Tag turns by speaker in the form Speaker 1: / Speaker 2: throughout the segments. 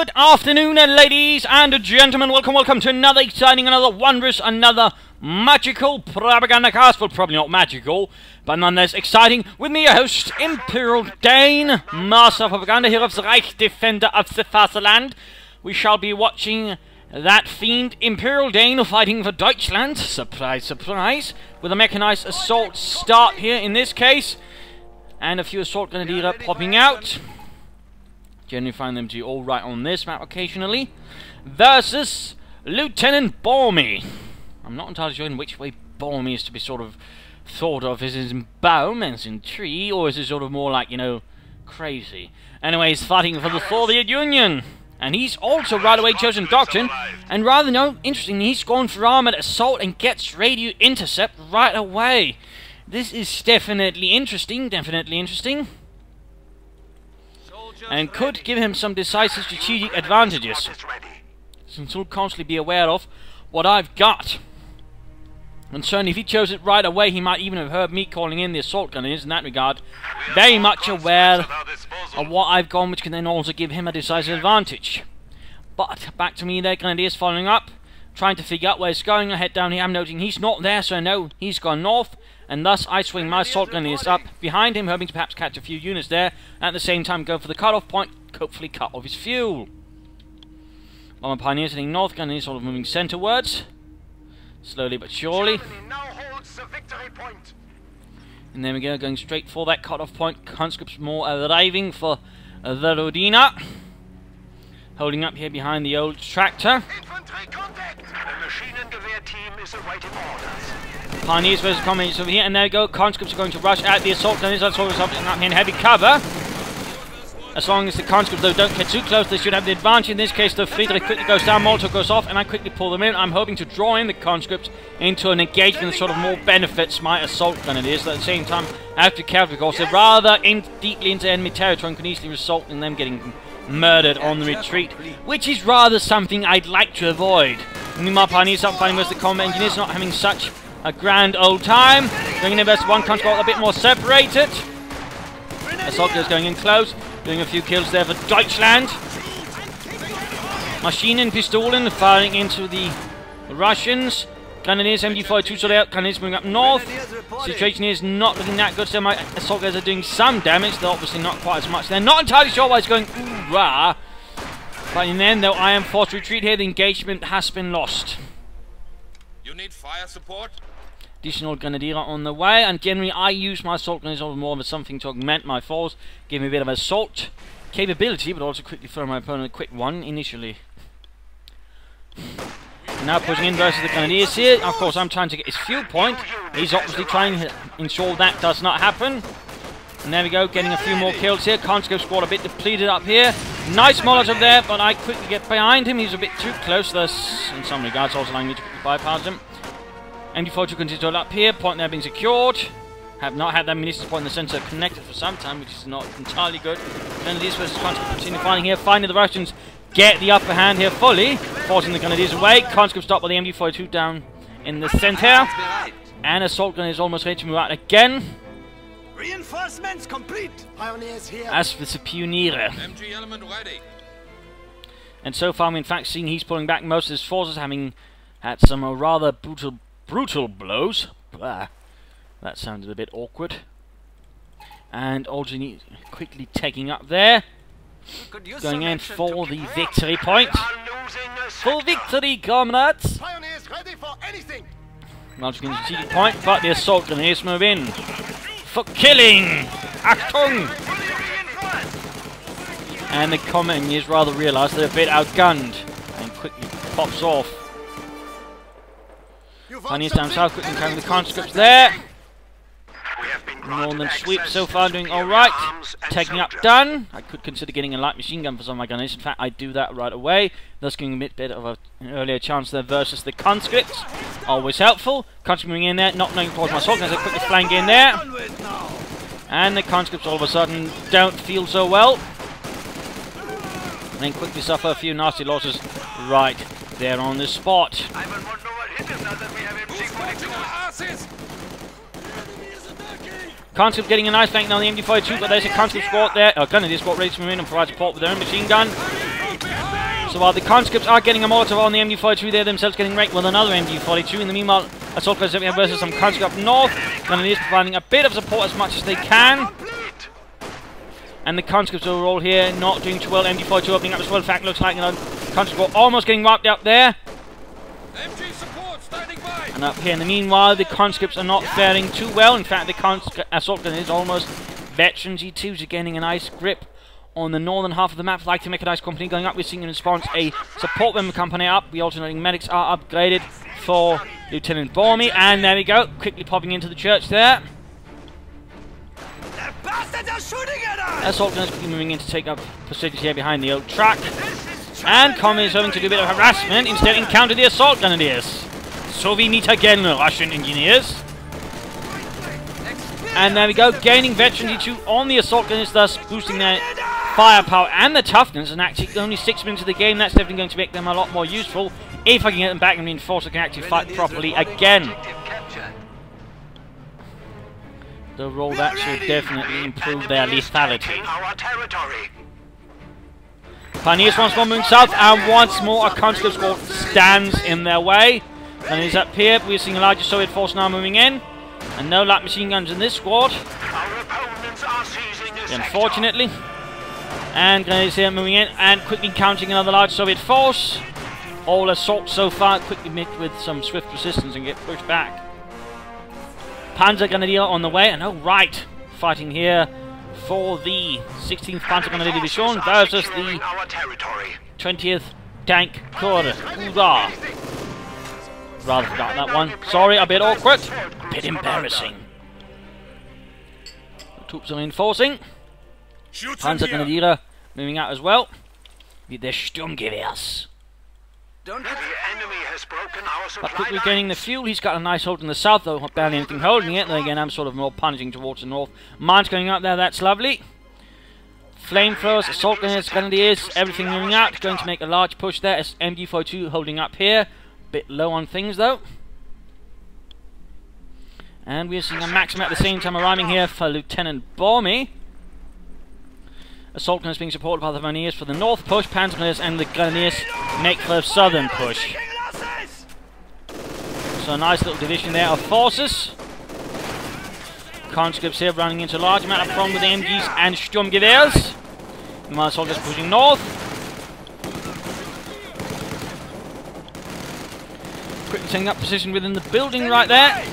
Speaker 1: Good afternoon, ladies and gentlemen. Welcome to another exciting, another wondrous, another magical Propagandacast. Well, probably not magical, but nonetheless exciting. With me, your host, ImperialDane, Master of Propaganda here of the Reich, Defender of the Fatherland. We shall be watching that fiend ImperialDane fighting for Deutschland. Surprise, surprise. With a mechanized assault start here in this case, and a few assault grenadier popping out. Generally find them to be alright on this map occasionally. Versus LtBaumey. I'm not entirely sure in which way Baumey is to be sort of thought of. Is it in Baum as in tree, or is it sort of more like, you know, crazy? Anyway, he's fighting for the Soviet Union. And he's also right away chosen doctrine. And rather, no, interestingly, he's gone for armored assault and gets radio intercept right away. This is definitely interesting, and could give him some decisive strategic advantages. So he'll constantly be aware of what I've got. And certainly if he chose it right away, he might even have heard me calling in the assault gunners in that regard. Very much aware of what I've gone, which can then also give him a decisive advantage. But back to me there, Grenadiers following up, trying to figure out where he's going. I head down here, I'm noting he's not there, so I know he's gone north. And thus I swing my assault grenadiers up behind him, hoping to perhaps catch a few units there. At the same time go for the cut-off point, hopefully cut off his fuel. Bomber pioneers heading north, grenadiers sort of moving centrewards. Slowly but surely. And there we go, going straight for that cut-off point. Conscripts more arriving for the Rodina. Holding up here behind the old tractor. Pioneers versus communists over here, and there we go. Conscripts are going to rush at the assault gunners. That's always up here in heavy cover. As long as the conscripts, though, don't get too close, they should have the advantage. In this case, the Friedrich quickly goes down, Molotov goes off, and I quickly pull them in. I'm hoping to draw in the conscripts into an engagement that sort of more benefits my assault grenadiers. At the same time, I have to be careful because they're rather deeply into enemy territory and can easily result in them getting murdered on the retreat, which is rather something I'd like to avoid. Meanwhile, pioneers up fighting versus the combat engineers, not having such a grand old time. Going in versus one conscript, a bit more separated. Assault gunners going in close, doing a few kills there for Deutschland. Maschinen, Pistolen firing into the Russians. Grenadiers, MG42 sort out. Grenadiers moving up north. Situation is not looking that good, so my assault gunners are doing some damage, though obviously not quite as much. They're not entirely sure why it's going ooh-rah. But in the end, though, I am forced to retreat here. The engagement has been lost.
Speaker 2: You need fire support?
Speaker 1: Additional grenadier on the way, and generally I use my assault grenadiers more of something to augment my force, give me a bit of assault capability, but also quickly throw my opponent a quick one initially. Now pushing in versus the grenadiers here. Of course, I'm trying to get his fuel point. He's obviously trying to ensure that does not happen. And there we go, getting a few more kills here. Conscript squad a bit depleted up here. Nice Molotov there, but I quickly get behind him. He's a bit too close, thus, in some regards, also allowing me to quickly bypass him. MG42 continues to hold up here. Point there being secured. Have not had that munitions point in the centre connected for some time, which is not entirely good. Grenadiers versus Conscript continue fighting here. Finally, the Russians get the upper hand here fully, forcing the Grenadiers away. Conscript stopped by the MG42 down in the centre. And assault grenadiers almost ready to move out again.
Speaker 3: Reinforcements complete. Pioneers here.
Speaker 1: As for the Pioniere.
Speaker 2: MG element ready.
Speaker 1: And so far, we in fact seen he's pulling back most of his forces, having had some rather brutal blows. Blah. That sounded a bit awkward. And also quickly taking up there. Going in for the victory point. For victory, comrades!
Speaker 3: Pioneers ready for anything.
Speaker 1: Not going to strategic point, but the assault grenadiers move in. For killing! Achtung! And the combat engineers rather realise they're a bit outgunned and quickly pops off. Pioneers down south, quickly carrying the conscripts there. Northern sweep so far doing alright. Taking up done. I could consider getting a light machine gun for some of my gunners. In fact, I do that right away. Thus giving a bit of an earlier chance there versus the conscripts. Always helpful. Conscripts moving in there, not knowing towards my assault gunners. I quickly flank in there. And the conscripts all of a sudden don't feel so well. And then quickly suffer a few nasty losses right there on the spot. Conscript getting a nice flank on the MG42, but there's a conscript squad there. Grenadier squad ready to move in and provide support with their own machine gun. So while the conscripts are getting a Molotov on the MG42, they're themselves getting wrecked with another MG42. In the meanwhile, assault gunners versus some conscripts up north. Grenadiers providing a bit of support as much as they can. And the conscripts overall here not doing too well. MG42 opening up as well. In fact, looks like conscripts were almost getting wiped out there.
Speaker 2: MG support standing by.
Speaker 1: And up here in the meanwhile, the conscripts are not faring too well. In fact, the assault gunners almost veteran G2s are gaining a nice grip on the northern half of the map. Like the mechanized company going up, we're seeing in response a support member company up. The alternating medics are upgraded for LtBaumey, and there we go, quickly popping into the church there.
Speaker 3: The bastards are shooting at us!
Speaker 1: Assault gunners quickly moving in to take up positions here behind the old truck. And communists having to do a bit of harassment, instead encounter the assault grenadiers. So we meet again, Russian engineers. And there we go, gaining veteran G2 on the assault gunners, thus boosting their firepower and the toughness. And actually only 6 minutes of the game, that's definitely going to make them a lot more useful. If I can get them back and reinforce, I can actually fight properly again. The roll that should definitely improve their lethality. Pioneers once more moving south, and once more a conscript squad stands in their way. And he's up here, we're seeing a larger Soviet force now moving in. And no light machine guns in this squad, unfortunately. And grenadiers here moving in and quickly counting another large Soviet force. All assaults so far quickly met with some swift resistance and get pushed back. Panzer Grenadier on the way, and oh right, fighting here for the 16th Panzer Grenadier Division versus the 20th Tank Corps. Hoorah! Rather forgot that one. Sorry, a bit awkward. A bit embarrassing. The troops are reinforcing. Panzer Grenadier moving out as well. With their Sturmgewehrs. But quickly gaining the fuel. He's got a nice hold in the south, though barely anything holding it. Then again, I'm sort of more punching towards the north. Mines going out there, that's lovely. Flamethrowers, assault grenadiers, everything moving out. Going to make a large push there as MG42 holding up here. Bit low on things though. And we're seeing a Maxim at the same time arriving here for LtBaumey. Assault gunners being supported by the Grenadiers for the north push. Panzer Grenadiers and the Grenadiers make for the southern push. So a nice little division there of forces. Conscripts here running into a large amount of problem with the MGs and Sturmgewehrs. Meanwhile, soldiers pushing north. Quickly taking up position within the building right there.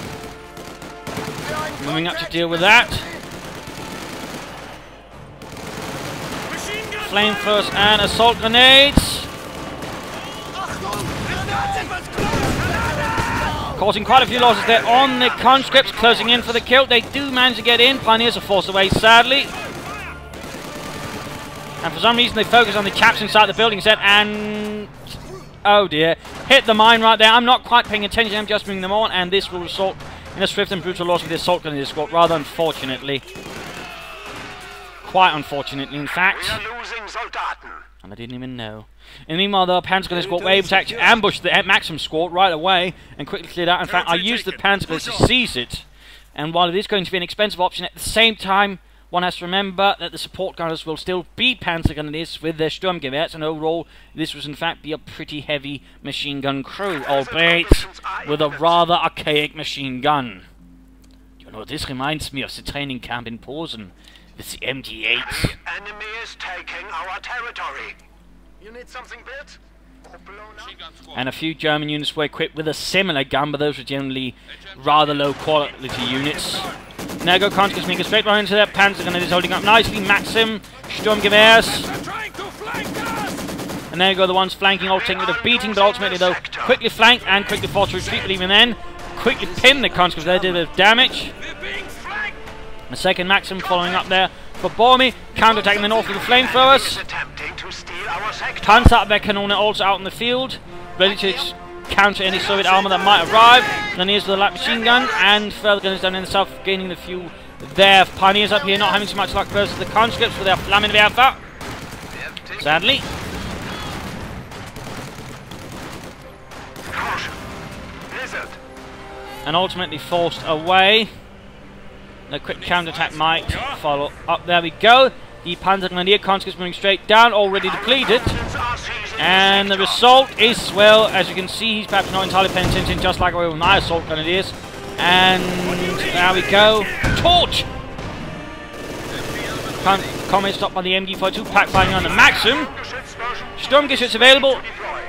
Speaker 1: Moving up to deal with that. Flamethrowers and assault grenades. Causing quite a few losses there on the conscripts, closing in for the kill. They do manage to get in. Pioneers are forced away, sadly. And for some reason they focus on the chaps inside the building instead, and oh dear, hit the mine right there. I'm not quite paying attention, I'm just bringing them on, and this will result in a swift and brutal loss of the assault grenadier squad, rather unfortunately. Quite unfortunately, in fact. And I didn't even know. In the meanwhile, the Panzer Grenadier squad were able to actually ambush the Maxim squad right away and quickly cleared out. In fact, I used the Panzer Grenadiers to seize it. And while it is going to be an expensive option, at the same time, one has to remember that the support gunners will still be Panzer Grenadiers with their Sturmgewehrs, and overall, this was in fact be a pretty heavy machine gun crew, albeit with a rather archaic machine gun. You know, this reminds me of the training camp in Posen with the MG8.
Speaker 3: The enemy is taking our territory. You need something built?
Speaker 1: And a few German units were equipped with a similar gun, but those were generally rather low quality units. Now go conscripts making a straight run into their Panzer Grenadiers holding up nicely. Maxim, Sturmgewehrs. And there you go, the ones flanking, all taking a bit of beating, but ultimately though, quickly flanked and quickly forced to retreat, but even then, quickly pinned the conscripts there, did a bit of damage. The second Maxim following up there for Baumey, counter-attacking the north with the flamethrowers. Panzerabwehrkanone also out in the field, ready to counter any Soviet armor that might arrive. Grenadiers with a light machine gun, and further gunners down in the south gaining the fuel there. Pioneers up here not having so much luck versus the conscripts with their Flammenwerfer, sadly. And ultimately forced away. A quick counter-attack might follow up. There we go. The Panzer Grenadier conscripts moving straight down, already depleted. And the result is, well, as you can see, he's perhaps not entirely paying attention, just like with my assault grenadiers. And there we go. Torch! Comment stopped by the MG42, pack firing on the Maxim. Sturmgeschütz available.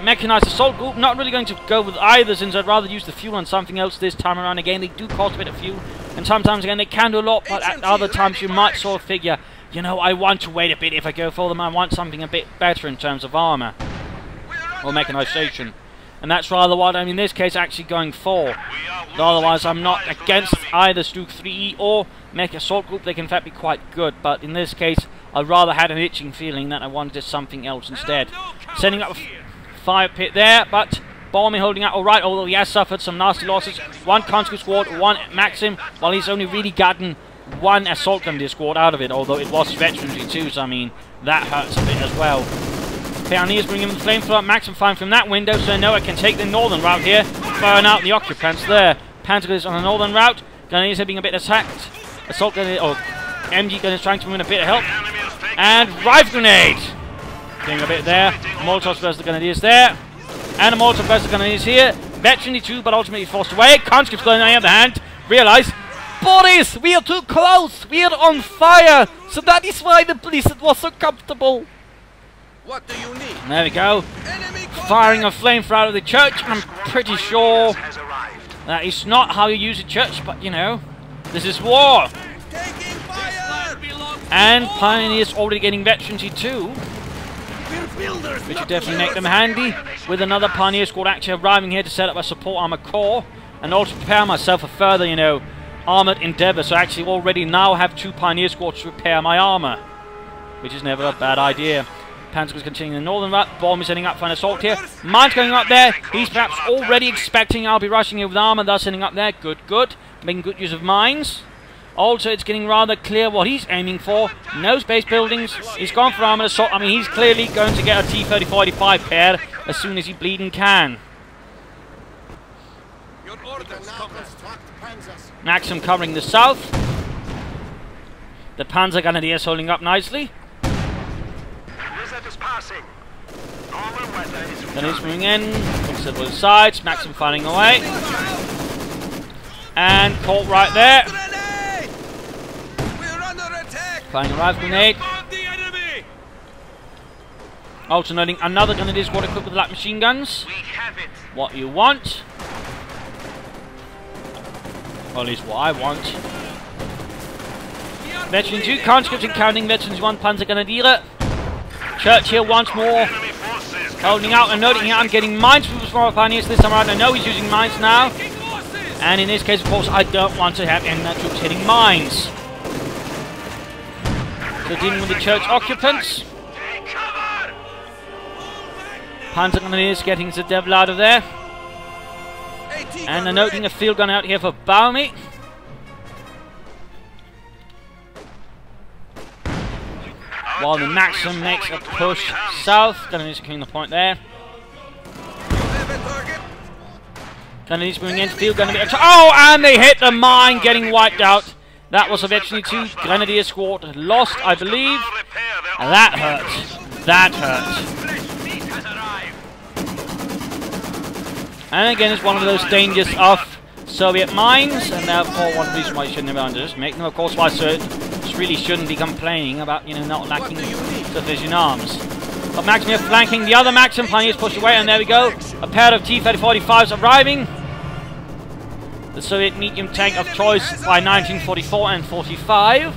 Speaker 1: Mechanized assault group. Not really going to go with either, since I'd rather use the fuel on something else this time around. Again, they do cost a bit of fuel, and sometimes again they can do a lot, but at other times you might sort of figure, you know, I want to wait a bit if I go for them. I want something a bit better in terms of armor or mechanization, and that's rather what I'm in this case actually going for. Otherwise, I'm not against either Stuke 3E or Mech Assault Group. They can in fact be quite good, but in this case, I'd rather had an itching feeling that I wanted something else instead. Sending up a fire pit there, but LtBaumey holding out alright, although he has suffered some nasty losses. One conscript squad, one Maxim, while he's only really gotten one assault grenadier squad out of it, although it was veteranry too, so I mean, that hurts a bit as well. Pioneers bringing in the flamethrower. Maxim firing from that window, so no, I can take the northern route here, firing out the occupants there. Panzer is on the northern route. Grenadiers are being a bit attacked. Assault grenadier, or MG gun is trying to win a bit of help. And rifle grenade! Doing a bit there. Molotov versus the grenadiers there. And a Molotov versus the grenadiers here. Veteranly too, but ultimately forced away. Conscripts going on the other hand. Realize, Boris, we are too close. We are on fire. So that is why the blizzard was so comfortable.
Speaker 2: What do you need?
Speaker 1: There we go. Firing a flamethrower out of the church. I'm pretty sure that is not how you use a church, but you know, this is war.
Speaker 2: Taking fire!
Speaker 1: And Pioneers already getting veterancy too, which would definitely make them handy. With another Pioneer squad actually arriving here to set up a support armor core, and also prepare myself for further, you know, armored endeavor. So I actually already now have 2 Pioneer squads to repair my armor, which is never a bad idea. Panzer is continuing the northern route. Bomb is setting up for an assault here. Mines going up there. He's perhaps already expecting I'll be rushing here with armor, thus setting up there. Good, good. Making good use of mines. Also, it's getting rather clear what he's aiming for. No space buildings. He's gone for armored assault. I mean, he's clearly going to get a T-34-85 pair as soon as he bleeding can. Maxim covering the south. The Panzer Grenadiers holding up nicely. Then he's moving in, looks at both sides, Maxim firing away. And caught right there. Firing a rifle grenade. Alternating another grenadier squad equipped with light machine guns. What you want. Or at least what I want. Veteran 2, conscripts encountering Veterans 1 Panzer Grenadier. Church here once more. Holding out and noting here, I'm getting mines from the Pioneers this time around. I know he's using mines now. And in this case, of course, I don't want to have any troops hitting mines. So dealing with the church occupants. Panzer Grenadiers getting the devil out of there. And they're noting a field gun out here for LtBaumey. While the Maxim makes a push south. Grenadiers securing the point there. Grenadiers moving in, field gun. Oh, and they hit the mine, getting wiped out. That was eventually 2 Grenadier squad lost, I believe. That hurt. That hurt. And again, it's one of those dangers of Soviet mines, and therefore one reason why you shouldn't have just make them, of course, why really shouldn't be complaining about, you know, not lacking sufficient arms. But Maxim flanking the other Maxim. Pioneers push away, and there we go. A pair of T-34-85s arriving. The Soviet medium tank of choice by 1944 and 45.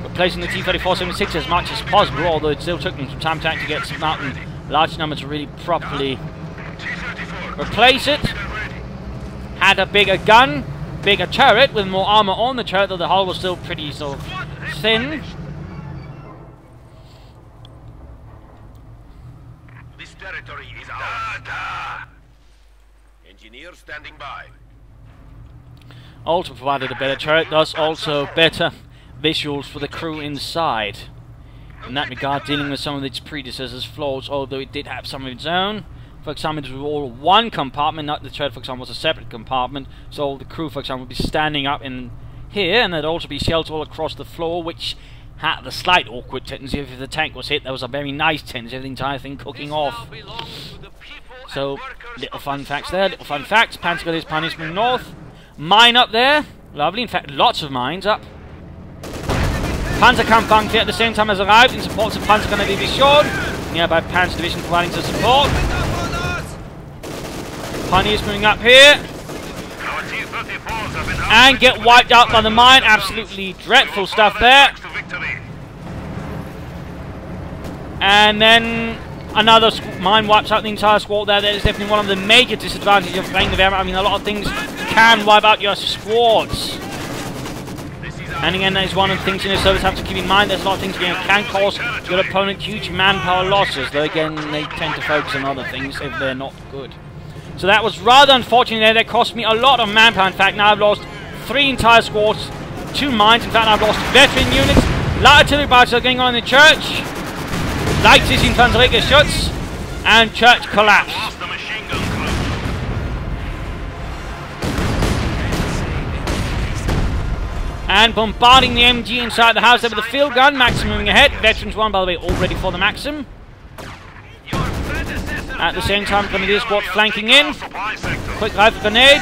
Speaker 1: Replacing the T-34-76 as much as possible, although it still took them some time to get some out in large numbers to really properly replace it. Had a bigger gun, bigger turret with more armor on the turret, though the hull was still pretty sort of thin.
Speaker 3: This territory is ours. Engineer standing by.
Speaker 1: Also provided a better turret, thus also better visuals for the crew inside. In that regard, dealing with some of its predecessors' flaws, although it did have some of its own. For example, it was all one compartment, not the turret, for example, was a separate compartment. So the crew, for example, would be standing up in here, and there'd also be shells all across the floor, which had the slight awkward tendency if the tank was hit. There was a very nice tendency of the entire thing cooking off. So, little fun facts there, little fun facts. Panzer got his punishment north. Mine up there. Lovely, in fact, lots of mines up. Panzerkampfwagen at the same time has arrived in support of Panzergunner Division. Nearby Panzer Division providing some support. Pioneers moving up here. And get wiped out by the mine. Absolutely dreadful stuff there. And then another mine wipes out the entire squad there. That is definitely one of the major disadvantages of playing the Wehrmacht. I mean, a lot of things can wipe out your squads. And again, that is one of the things in the service have to keep in mind. There's a lot of things that can cause your opponent huge manpower losses. Though again, they tend to focus on other things if they're not good. So that was rather unfortunate there. That cost me a lot of manpower. In fact, now I've lost 3 entire squads, 2 mines. In fact, I've lost veteran units. Light artillery battles are going on in the church. Leicht's Infanterie Schutz. And church collapse. And bombarding the MG inside the house there with the field gun. Maxim moving ahead. Veterans 1, by the way, all ready for the Maxim. At the same time, Grenadier squad flanking in. Quick rifle grenade.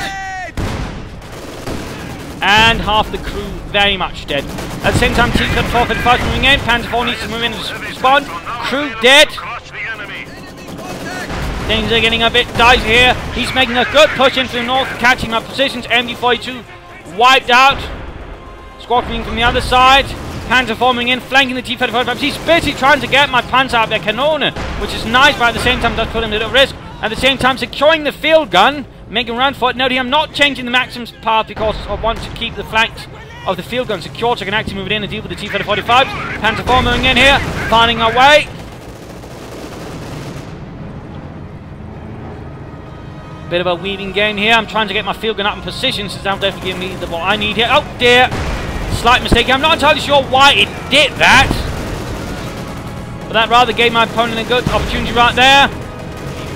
Speaker 1: And half the crew very much dead. At the same time, T-34 55 moving in. Panzer 4 needs to move in and respond. Crew dead. Things are getting a bit dicey here. He's making a good push into the north, catching up positions. MD-42 wiped out. Squad coming from the other side. Panzer forming in, flanking the T-35. He's busy trying to get my Panzer out their Kanone, which is nice, but at the same time does put him at a little risk. At the same time, securing the field gun, making a run for it. Noting I'm not changing the Maxim's path because I want to keep the flanks of the field gun secured so I can actually move it in and deal with the T-35s. Panzer 4 moving in here, finding our way. Bit of a weaving game here. I'm trying to get my field gun up in position since that'll definitely give me what I need here. Oh dear! Slight mistake. I'm not entirely sure why it did that. But that rather gave my opponent a good opportunity right there.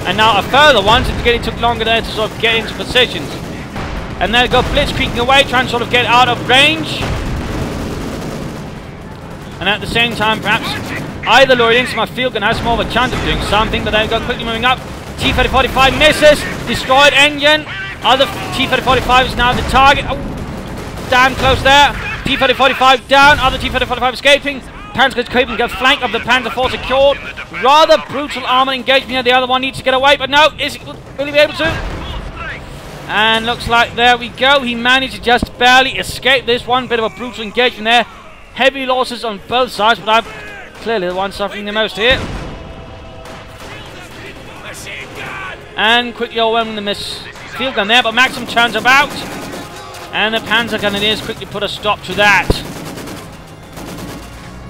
Speaker 1: And now a further one, since it took longer there to sort of get into positions. And there we go, blitzkrieging away, trying to sort of get out of range. And at the same time, perhaps either lure it into my field gun has more of a chance of doing something. But there we go, quickly moving up. T-35 misses. Destroyed engine. Other T-35 is now the target. Oh, damn close there. T-35 down, other T-35 escaping. Panzer Kopen gets flank of the Panzer 4 secured. Rather brutal armor engagement here. The other one needs to get away, but no, will he be able to? And looks like there we go. He managed to just barely escape this one. Bit of a brutal engagement there. Heavy losses on both sides, but I'm clearly the one suffering the most here. And quickly overwhelming the miss field gun there, but Maxim turns about. And the Panzer Grenadiers quickly put a stop to that.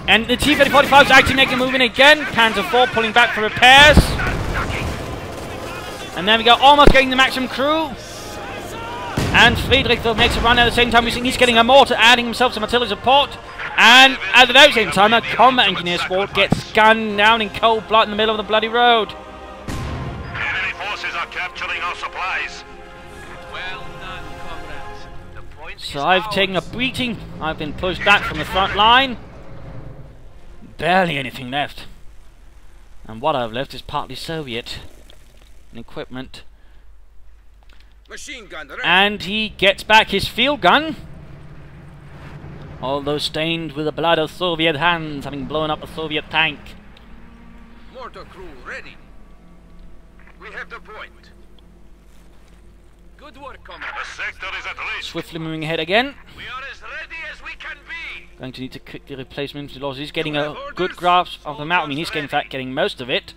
Speaker 1: And the T-35 is actually making a move in again. Panzer 4 pulling back for repairs. And there we go, almost getting the Maxim crew. And Friedrich makes a run at the same time. We think he's getting a mortar, adding himself some artillery support. And at the very same time, a combat engineer squad gets gunned down in cold blood in the middle of the bloody road.
Speaker 3: Enemy forces are capturing our supplies.
Speaker 2: Well done, comrades. The point is
Speaker 1: So I've taken a beating. I've been pushed back from the front line. Barely anything left. And what I've left is partly Soviet equipment.
Speaker 2: Machine gun ready.
Speaker 1: And he gets back his field gun. Although stained with the blood of Soviet hands, having blown up a Soviet tank.
Speaker 2: Mortar crew ready. We have the point. Good work, comrades.
Speaker 3: The sector is at least.
Speaker 1: Swiftly moving ahead again.
Speaker 3: We are as ready as we can be.
Speaker 1: Going to need to quickly replace infantry losses. He's getting a good grasp of the map. I mean, he's in fact getting most of it.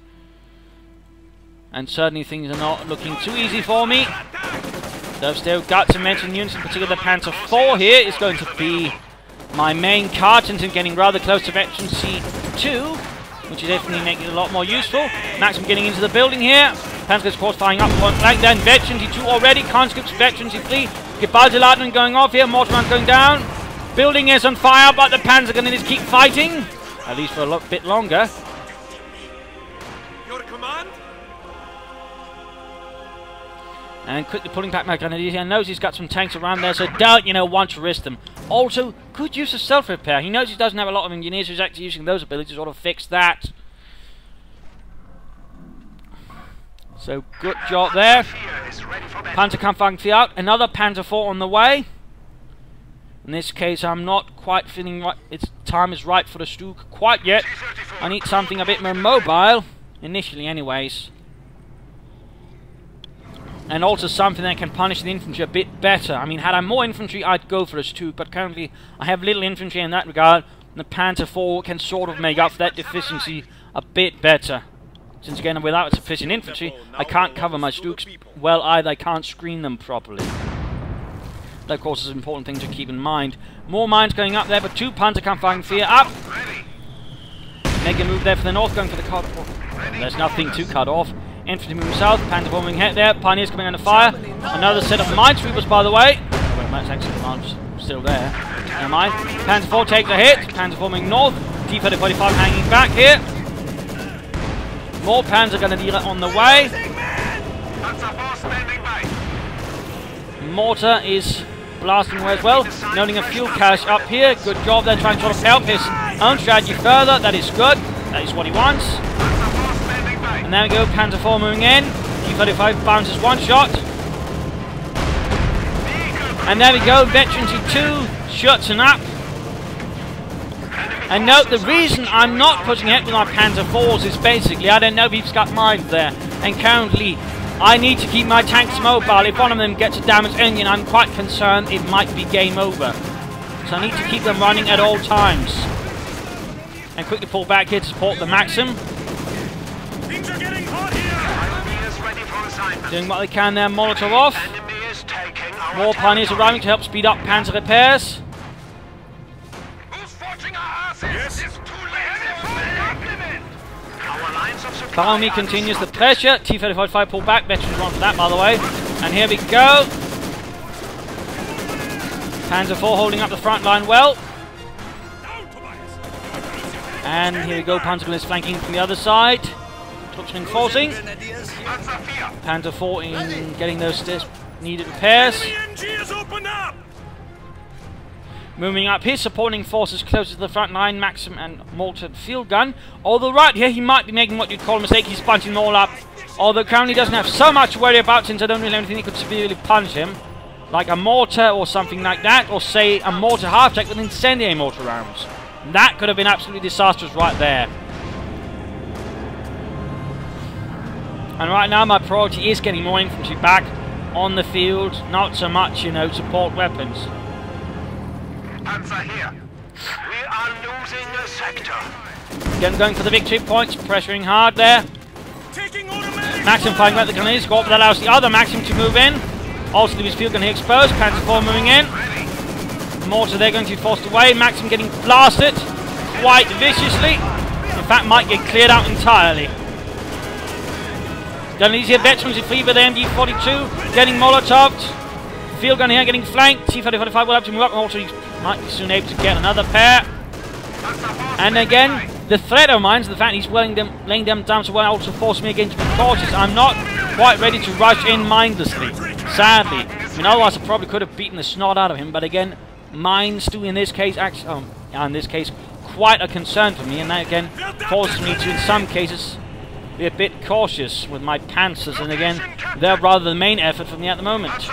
Speaker 1: And certainly things are not looking too easy for me. Though I've still got to mention units, in particular the Panzer 4 here is going to be my main card, since I'm getting rather close to Veteran C2, which is definitely making it a lot more useful. Maxim getting into the building here. Panzer squad firing up point blank. Then Veteran C2 already. Conscripts Veteran C3. Gebaldeladung going off here. Mortarman going down. Building is on fire, but the Panzer Grenadiers keep fighting. At least for a bit longer.
Speaker 2: Your command?
Speaker 1: And quickly pulling back my grenadiers. He knows he's got some tanks around there, so don't, want to risk them. Also, good use of self-repair. He knows he doesn't have a lot of engineers, so he's actually using those abilities to sort of fix that. So, good job there. Panzerkampfwagen out. Another Panzer IV on the way. In this case, I'm not quite feeling right. Its time is right for the Stuke quite yet. I need something a bit more mobile. Initially, anyways. And also something that can punish the infantry a bit better. I mean, had I more infantry, I'd go for a Stuke, but currently I have little infantry in that regard. And the Panzer IV can sort of make up for that deficiency a bit better. Since again, without sufficient infantry, I can't cover my Stukes well either. I can't screen them properly. That, of course, is an important thing to keep in mind. More mines going up there, but 2 Panzerkampfwagen 4 up. Make a move there for the north, going for the cut off. There's nothing to cut off. Infantry moving south, Panzer bombing head there, Pioneers coming under fire. Another set of minesweepers, by the way. Oh, wait, that's actually still there. Never mind. Panzer IV takes a hit. Panzer bombing north. T-35 hanging back here. More Panzer Grenadier on the way. Mortar is blasting away as well. Noting a fuel cache up here. Good job there, trying to sort of help his own strategy further. That is good. That is what he wants. And there we go, Panzer IV moving in. T-35 bounces one shot. And there we go, Veteran T2 shuts him up. And note, the reason I'm not pushing ahead with my Panzer IVs is basically, I don't know if he's got mines there. And currently, I need to keep my tanks mobile. If one of them gets a damaged engine, I'm quite concerned it might be game over. So I need to keep them running at all times. And quickly pull back here to support the Maxim. Doing what they can there, Molotov off. More Pioneers arriving to help speed up Panzer repairs. LtBaumey continues the pressure. T-35 pull back. Veterans run for that, by the way. And here we go. Panzer IV holding up the front line well. And here we go. Panzer is flanking from the other side. Troops reinforcing. Panzer IV in getting those needed repairs. Moving up his supporting forces closer to the front line, Maxim and Molten Field Gun. Although right here he might be making what you'd call a mistake, he's punching them all up. Although currently doesn't have so much to worry about since I don't really have anything that could severely punch him. Like a mortar or something like that, or say a mortar half-track with incendiary mortar rounds. That could have been absolutely disastrous right there. And right now my priority is getting more infantry back on the field, not so much, support weapons.
Speaker 3: Panzer here. We are losing a sector.
Speaker 1: Again, going for the victory points, pressuring hard there. Maxim firing out the grenade squad, that allows the other Maxim to move in. Also, leave his field gun here exposed. Panzer IV moving in. Mortar there going to be forced away. Maxim getting blasted quite viciously. In fact, might get cleared out entirely. Gun easier veterans in free with the MG42, getting Molotoved. Field gun here getting flanked. T-35 will have to move up. Also, he might be soon able to get another pair. And again, the threat of mine is the fact he's laying them down, so will also force me again to be cautious. I'm not quite ready to rush in mindlessly, sadly. I mean, otherwise I probably could have beaten the snot out of him. But again, mines do in this case quite a concern for me, and that again forces me to, in some cases, be a bit cautious with my panzers. And again, they're rather the main effort for me at the moment.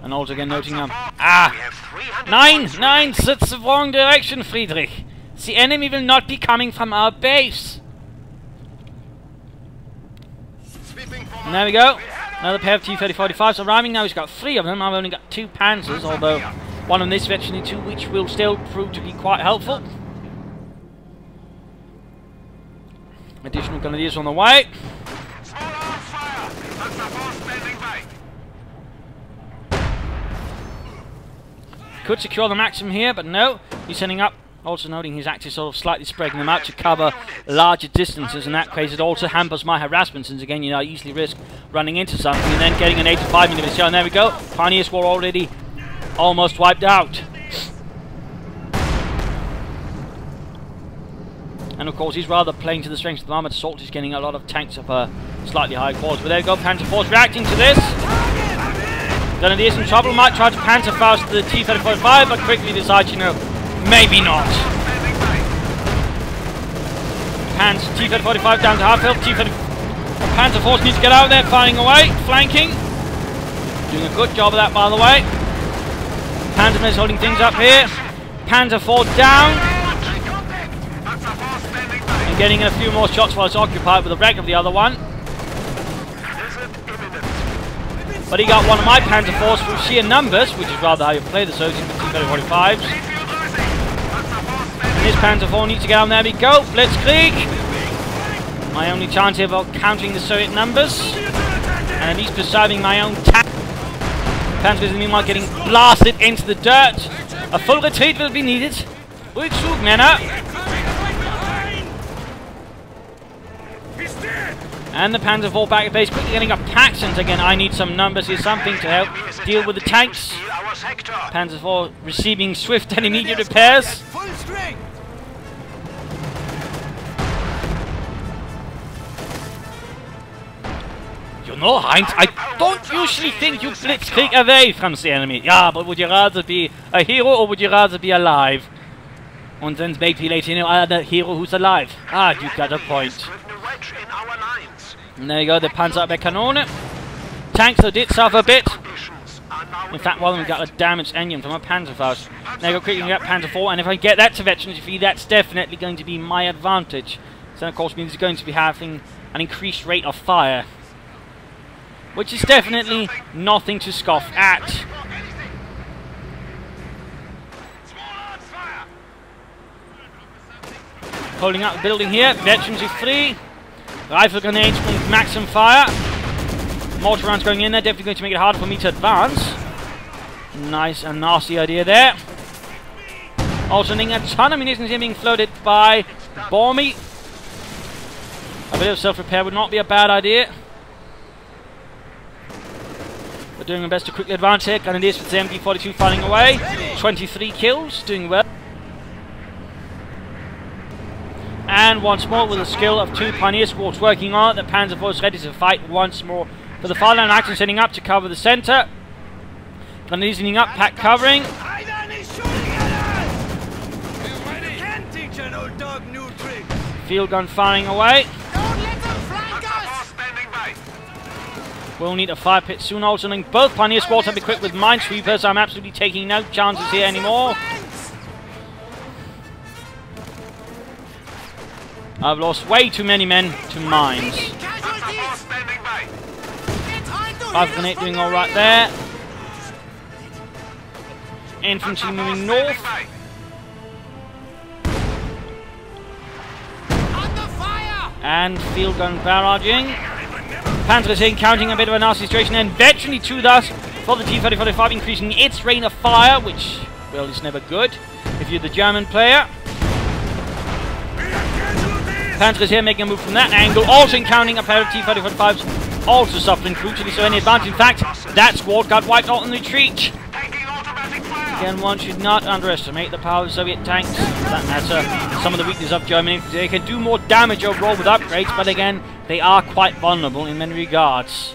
Speaker 1: And also again noting Nine! That's the wrong direction, Friedrich. The enemy will not be coming from our base. And there we go. Another pair of T-35s arriving. Now he's got 3 of them. I've only got 2 panzers, although one on this veteran 2, which will still prove to be quite helpful. Additional grenadiers on the way. Could secure the Maxim here, but no. He's sending up, also noting he's actually sort of slightly spreading them out to cover larger distances. In that case, it also hampers my harassment, since again, I easily risk running into something and then getting an 85mm shell. And there we go. Pioneer squad already almost wiped out. And of course, he's rather playing to the strengths of the armoured assault. He's getting a lot of tanks of a slightly higher quality. But there you go, Panzer Force reacting to this. Grenadiers in trouble, might try to Panzerfaust the T-35, but quickly decides, you know, maybe not. T-35 down to half health. Panzer Force needs to get out there, firing away, flanking. Doing a good job of that, by the way. Panzermen holding things up here. Panzer 4 down. And getting in a few more shots while it's occupied with the wreck of the other one. But he got one of my Panzer Force through sheer numbers, which is rather how you play the Soviets with T-45s. And this Panzer 4 needs to get on there. We go. Blitzkrieg. My only chance here of countering the Soviet numbers. And at least preserving my own tank. Panzers meanwhile getting blasted into the dirt. A full retreat will be needed. Rückzug, Männer. And the Panzer 4 back at base, quickly getting up Paxons again. I need some numbers here, something to help deal with the tanks. Panzer 4 receiving swift and immediate repairs. You know, Heinz, I don't usually think you blitzkrieg away from the enemy. Yeah, but would you rather be a hero or would you rather be alive? And then maybe later, you know, the hero who's alive. Ah, you got a point. And there you go, the Panzerabwehrkanone. Tanks that did suffer a bit. In fact, one of them got a damaged engine from a Panzerfaust. There you go, quickly get Panzer 4, and if I get that to veterans defeat, that's definitely going to be my advantage. So of course means it's going to be having an increased rate of fire, which is definitely nothing to scoff at. Holding up the building here, veterans are free. Rifle grenades with maximum fire. Mortar rounds going in there, definitely going to make it hard for me to advance. Nice and nasty idea there. Also needing a ton of munitions here being floated by LtBaumey. A bit of self-repair would not be a bad idea. We're doing our best to quickly advance here. Grenadiers with the MD-42 firing away. 23 kills, doing well. And once more, with the skill of two Pioneer Squads working on it, the Panzer Force is ready to fight once more for the far line action, setting up to cover the centre. Grenadiers leaning up, pack covering. Field gun firing away. We'll need a fire pit soon. Also, both Pioneer Squads have equipped with minesweepers. I'm absolutely taking no chances here anymore. I've lost way too many men to mines. Rifle grenade doing alright there. Infantry moving north. And field gun barraging. Panzer is encountering a bit of a nasty situation, and veteranly too thus for the T-35 increasing its rain of fire, which, well, is never good if you're the German player. Panzer is here making a move from that angle, also encountering a pair of T-35s, also suffering crucially, so any advantage. In fact, that squad got wiped out in retreat. Again, one should not underestimate the power of Soviet tanks. For that matter, some of the weaknesses of German infantry. They can do more damage overall with upgrades, but again, they are quite vulnerable in many regards.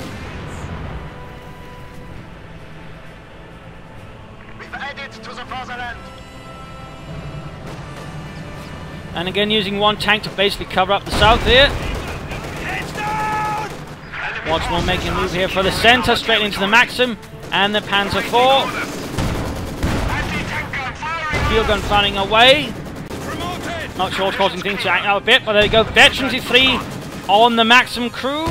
Speaker 3: We've added to the fatherland.
Speaker 1: And again, using one tank to basically cover up the south here. Once more making a move here for the centre, straight into the Maxim and the Panzer 4. Field gun firing away. Not sure what's causing things to act out a bit, but there you go. Veterans are free on the Maxim crew.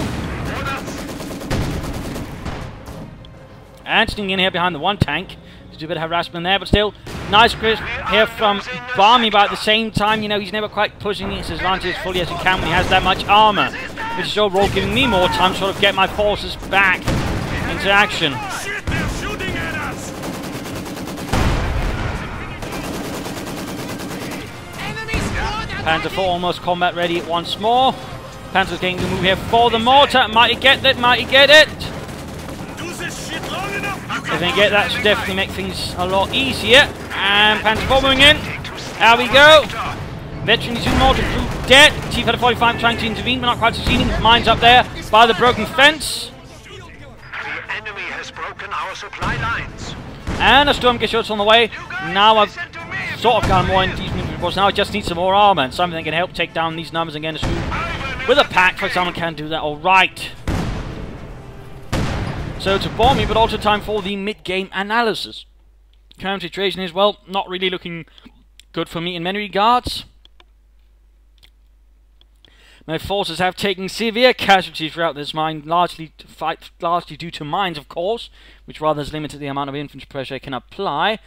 Speaker 1: And sneaking in here behind the one tank. There's a bit of harassment there, but still, nice crisp here from LtBaumey, but at the same time, you know, he's never quite pushing his advantage as fully as he can when he has that much armour. Which is overall giving me more time to sort of get my forces back into action. Panzer 4 almost combat ready once more. Panzer's getting to move here for the mortar. Might he get it? Might he get it? If they get that, should definitely make things a lot easier. And Panzer 4 moving in. There we go. Veteran 2 mortar crew dead. T-35 trying to intervene, but not quite succeeding. Mines up there by the broken fence.
Speaker 3: The enemy has broken our supply lines.
Speaker 1: And a Sturmgeschütz on the way. Now I've sort of gotten more in these movements. Now I just need some more armor and something that can help take down these numbers again. With a pack, for example, can do that. Alright. So to LtBaumey, but also time for the mid-game analysis. Current situation is, well, not really looking good for me in many regards. My forces have taken severe casualties throughout this mine, largely due to mines, of course, which rather has limited the amount of infantry pressure I can apply.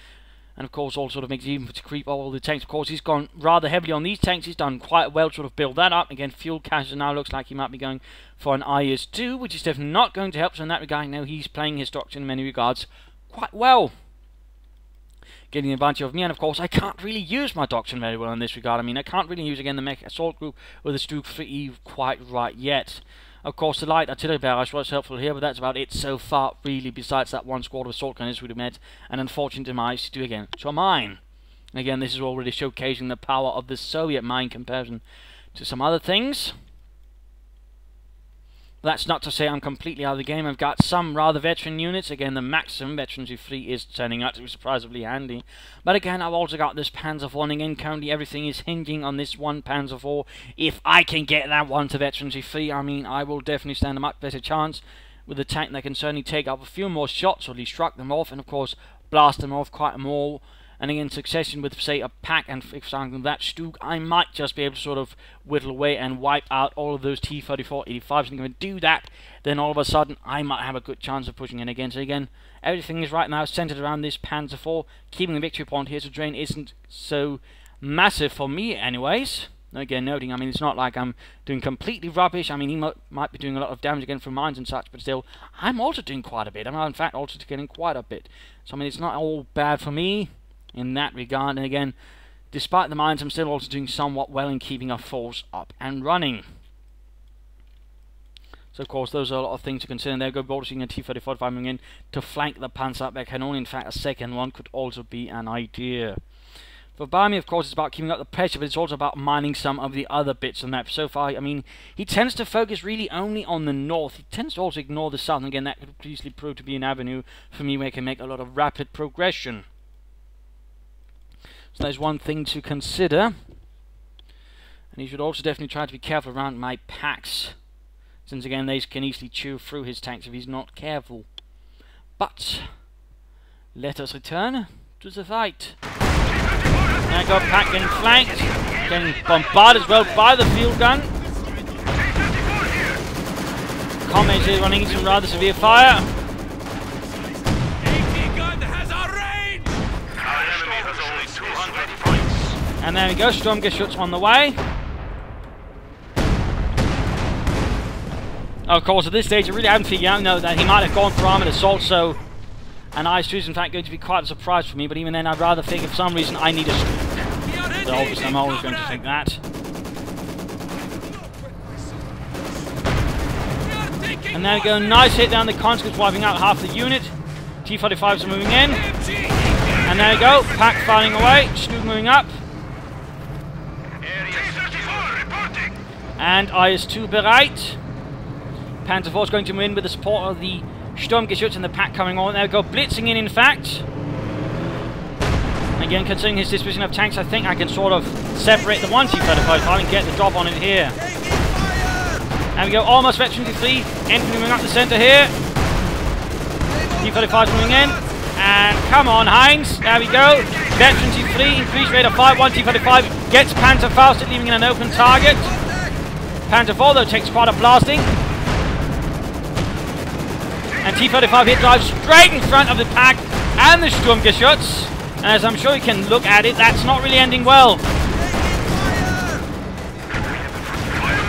Speaker 1: And of course, all sort of makes it even to creep all the tanks. Of course, he's gone rather heavily on these tanks. He's done quite well to sort of build that up. Again, fuel casualties now looks like he might be going for an IS-2, which is definitely not going to help. So in that regard, now he's playing his doctrine in many regards quite well. Getting advantage of me, and of course I can't really use my doctrine very well in this regard. I mean, I can't really use again the mech assault group with the Stuke 3E quite right yet. Of course, the light artillery barrage was helpful here, but that's about it so far, really, besides that one squad of assault gunners we'd have met, an unfortunate demise to do again to a mine. Again, this is already showcasing the power of the Soviet mine in comparison to some other things. That's not to say I'm completely out of the game. I've got some rather veteran units. Again, the maximum veterancy 3 is turning out to be surprisingly handy. But again, I've also got this Panzer IV. Again, currently everything is hinging on this one Panzer IV. If I can get that one to veterancy 3, I mean, I will definitely stand a much better chance with a tank that can certainly take up a few more shots, or at least struck them off, and of course, blast them off quite more. And again, succession with, say, a pack and, for example, that Stuke, I might just be able to sort of whittle away and wipe out all of those T-34 85s. And if I do that, then all of a sudden, I might have a good chance of pushing in again. So again, everything is right now centered around this Panzer IV. Keeping the victory point here to drain isn't so massive for me anyways. Again, noting, I mean, it's not like I'm doing completely rubbish. I mean, he might be doing a lot of damage again from mines and such, but still, I'm also doing quite a bit. I'm, in fact, also getting quite a bit. So, I mean, it's not all bad for me in that regard. And again, despite the mines, I'm still also doing somewhat well in keeping our force up and running. So of course those are a lot of things to consider. And there go bolting a T-35 moving in to flank the Panzerabwehr cannon. In fact, a second one could also be an idea. For LtBaumey, of course, it's about keeping up the pressure, but it's also about mining some of the other bits on the map. So far, I mean, he tends to focus really only on the north. He tends to also ignore the south, and again, that could easily prove to be an avenue for me where I can make a lot of rapid progression. So there's one thing to consider. And he should also definitely try to be careful around my packs, since again they can easily chew through his tanks if he's not careful. But let us return to the fight. Now got pack getting flanked, getting bombarded as well by the field gun. Comrades here running into some rather severe fire. And there we go, Sturmgeschütz on the way. Of course, at this stage, I really haven't figured out that he might have gone for armoured assault, so an IS-2 is in fact going to be quite a surprise for me, but even then, I'd rather think for some reason I need a Stuke. So obviously, I'm always going to think that. And there we go, nice hit down the conscripts, wiping out half the unit. T-35s are moving in. And there we go, pack firing away, Stuke moving up. And IS-2 bereit. Panzer IV is going to move in with the support of the Sturmgeschütz and the pack coming on. There we go, blitzing in fact. Again, considering his disposition of tanks, I think I can sort of separate the one T-35 and get the drop on it here. There we go, almost veterancy 3. Infantry moving up the centre here. T-35 moving in. And come on, Heinz. There we go. Veterancy 3, increased rate of fire. One T-35 gets Panzer faster, leaving in an open target. Panzer IV, though, takes quite a blasting. And T-35 here drives straight in front of the pack and the Sturmgeschütz. And as I'm sure you can look at it, that's not really ending well.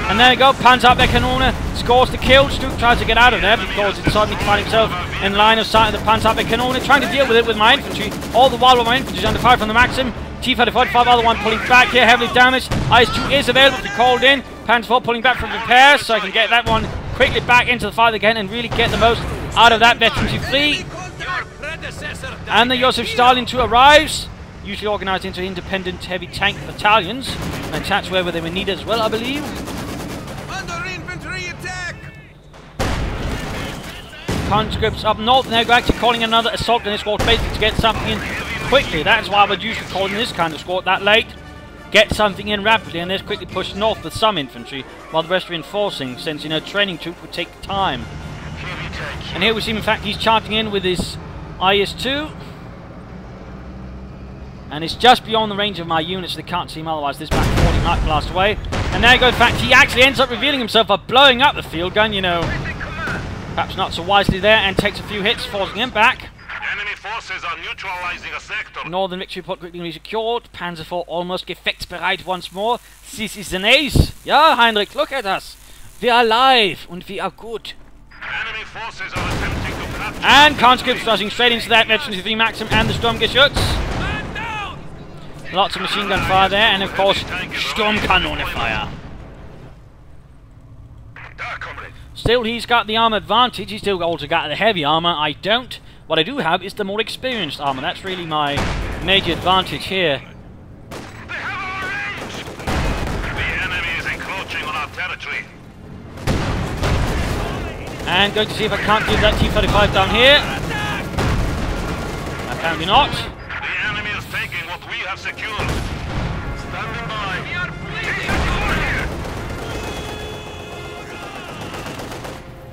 Speaker 1: And there you go, Panzerabwehr Kanone scores the kill. Stuke tries to get out of there because it's suddenly finding himself in line of sight of the Panzerabwehr Kanone, trying to deal with it with my infantry. All the while with my infantry is under fire from the Maxim. T-35, other one pulling back here, heavily damaged. IS-2 is available to be called in. Panzer IV pulling back from repairs, so I can get that one quickly back into the fight again and really get the most out of that veterancy 3. And the Joseph Stalin 2 arrives. usually organised into independent heavy tank battalions and attached wherever they were needed as well, I believe.
Speaker 2: Under infantry attack!
Speaker 1: Conscripts up north, and they're actually calling another assault gun squad basically to get something in quickly. That's why I would usually call in this kind of squad that late. Get something in rapidly and then quickly push north with some infantry while the rest are reinforcing, since, you know, training troop would take time. And here we see him, in fact, he's charging in with his IS-2. And it's just beyond the range of my units, so they can't see him otherwise. This back 40 might blast away. And there you go, in fact, he actually ends up revealing himself by blowing up the field gun, you know. Perhaps not so wisely there, and takes a few hits, forcing him back.
Speaker 3: Enemy forces are neutralizing a sector.
Speaker 1: Northern victory point quickly secured. Panzer IV almost gefechtsbereit once more. This is an ace. Ja, Heinrich, look at us. We are alive, and we are good.
Speaker 3: Enemy forces are attempting to capture.
Speaker 1: And conscripts rushing straight into that Veteran 3 Maxim and the Sturmgeschütz. Lots of machine gun fire there, and of course, Sturmkanone fire. Still, he's got the armor advantage. He's still also got the heavy armor. I don't. What I do have is the more experienced armor. That's really my major advantage here.
Speaker 3: They have our range. The enemy is encroaching on our territory.
Speaker 1: And going to see if I can't do that T-35 down here. Apparently not.
Speaker 3: The enemy is taking what we have secured. Standing by. We are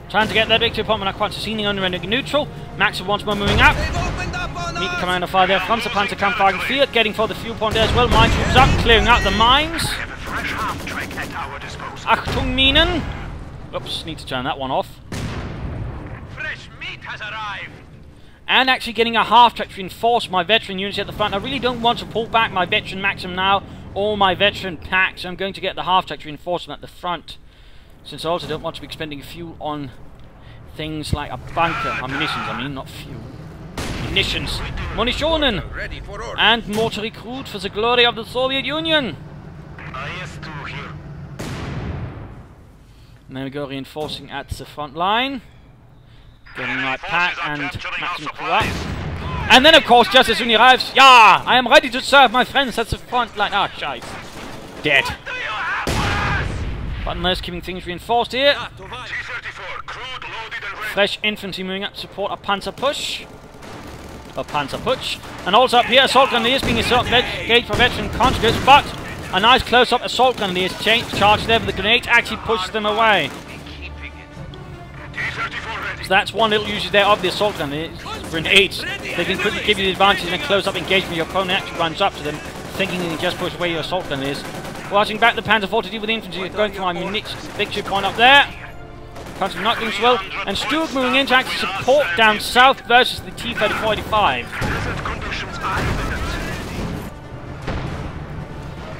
Speaker 1: Trying to get that victory point, but not quite succeeding, under rendering neutral. Maxim once more moving up. Meet the commander fire there from the Panzerkampfwagen field, getting for the fuel point there as well. Mine troops up, clearing out the mines. Achtung Minen. Oops, need to turn that one off.
Speaker 3: Fresh meat has arrived.
Speaker 1: And actually getting a half-track to reinforce my veteran units at the front. I really don't want to pull back my veteran Maxim now, or my veteran pack, so I'm going to get the half-track to reinforce them at the front. Since I also don't want to be expending fuel on things like a bunker. Munitions, I mean, not fuel. Munitions. Munitionen! And more to recruit for the glory of the Soviet Union!
Speaker 3: IS-2 here.
Speaker 1: And there we go, reinforcing at the front line. Getting my pack and Maxim crew up. And then, of course, just as soon as he arrives, yeah, I am ready to serve my friends at the front line. Ah, scheiße. Dead. But unless keeping things reinforced here. Fresh infantry moving up to support a panzer push. A panzer push. And also up here, assault grenadiers being engaged for veteran conscripts, but a nice close-up assault grenadiers charged there, but the grenades actually pushed them away. So that's one little usage there of the assault grenades. They can quickly give you the advantage in a close-up engagement. Your opponent actually runs up to them, thinking they can just push away your assault grenadiers. Watching back the Panzer IV to deal with the infantry, going for my victory point up there. Conscript not doing so well. And Stuart moving in to actually support down south versus the T-34-85.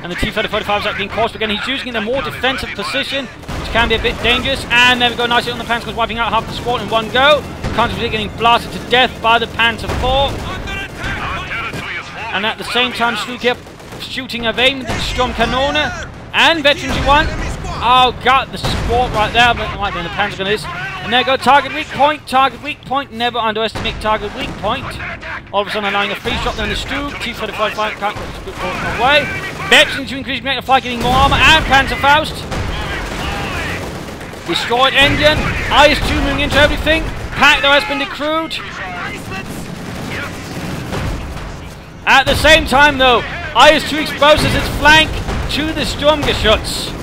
Speaker 1: And the T-34-85 is actually being caused again. He's using it in a more defensive position, which can be a bit dangerous. And there we go, nicely on the Panzer, wiping out half the squad in one go. Conscript getting blasted to death by the Panzer IV. And at the same time, Stuart kept shooting away with the Sturmkanone and Veteran G1. Oh god, the squad right there, but it might be in the Panzer gun is. And there go, target weak point, never underestimate target weak point. All of a sudden allowing a free shot there in the Stu, T-35 can't get away. Veterans to increase rate of fire, getting more armor, and Panzerfaust. Destroyed engine, IS-2 moving into everything, pack though has been decrewed. At the same time though, IS-2 exposes its flank to the Sturmgeschütz.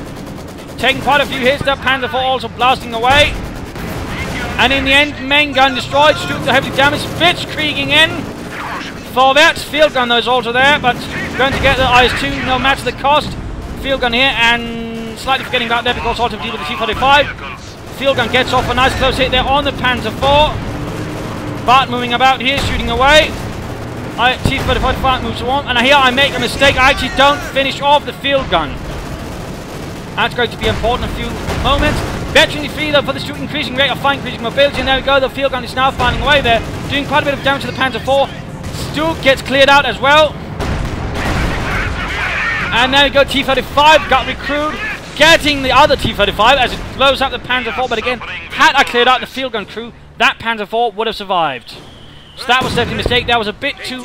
Speaker 1: Taking quite a few hits, that Panzer IV also blasting away. And in the end, main gun destroyed, Stuart heavily damaged, blitzkrieging in. Vorwärts, field gun though is also there, but going to get the IS-2, no matter the cost. Field gun here, and slightly forgetting about there because also deal with the T-45. Field gun gets off a nice close hit there on the Panzer IV. But moving about here, shooting away. T-35 moves on, and here I make a mistake. I actually don't finish off the field gun. That's going to be important in a few moments. Veteran free though for the Stuart, increasing rate of fire, increasing mobility, and there we go. The field gun is now finding away there, doing quite a bit of damage to the Panzer IV. Stuart gets cleared out as well. And there we go, T-35 got recruited, getting the other T-35 as it blows up the Panzer IV. But again, had I cleared out the field gun crew, that Panzer IV would have survived. So that was definitely a mistake. That was a bit too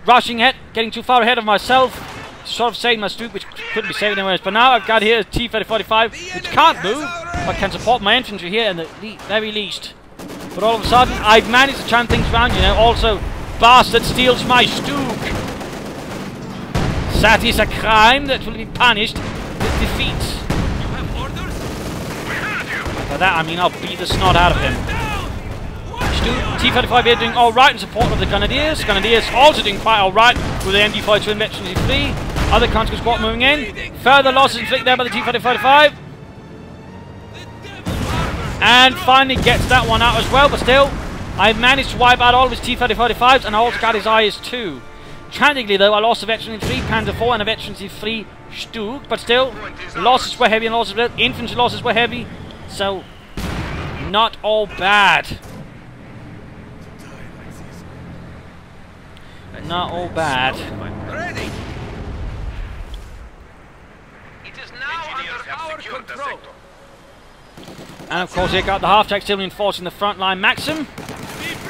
Speaker 1: rushing ahead, getting too far ahead of myself. Sort of saving my Stuke, which couldn't be saved anyways. But now I've got here a T-3045, which can't move, but can support my infantry here in the very least. But all of a sudden, I've managed to turn things around, you know. Also, bastard steals my Stuke. That is a crime that will be punished with defeat.
Speaker 2: You have orders?
Speaker 1: By that I mean I'll beat the snot out of him. Stuke, T-35 here doing alright in support of the Grenadiers. Grenadiers also doing quite alright with the MD-42 and Veterans 3. Other counter squad moving in. Further losses inflicted there by the T-35. And finally gets that one out as well, but still, I managed to wipe out all of his T-3045s, and I also got his IS-2. Tragically though, I lost a Veteran 3 Panzer IV and a Veteran 3 Stuke, but still, losses were heavy and losses were infantry losses were heavy, so not all bad. Not all bad.
Speaker 2: Ready. It is now under our control.
Speaker 1: And of course, here got the half-track still reinforcing the front line. Maxim,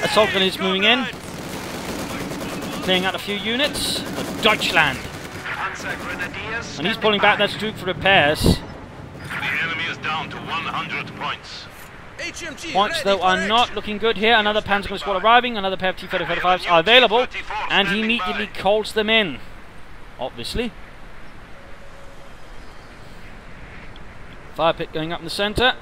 Speaker 1: assault grenades moving in, clearing out a few units. For Deutschland, and he's pulling back that Stuke for repairs.
Speaker 3: The enemy is down to 100 points.
Speaker 2: HMG
Speaker 1: Points though are not looking good here. Another Panzer squad arriving. Another pair of T-35s are available, and he immediately calls them in. Obviously, fire pit going up in the centre.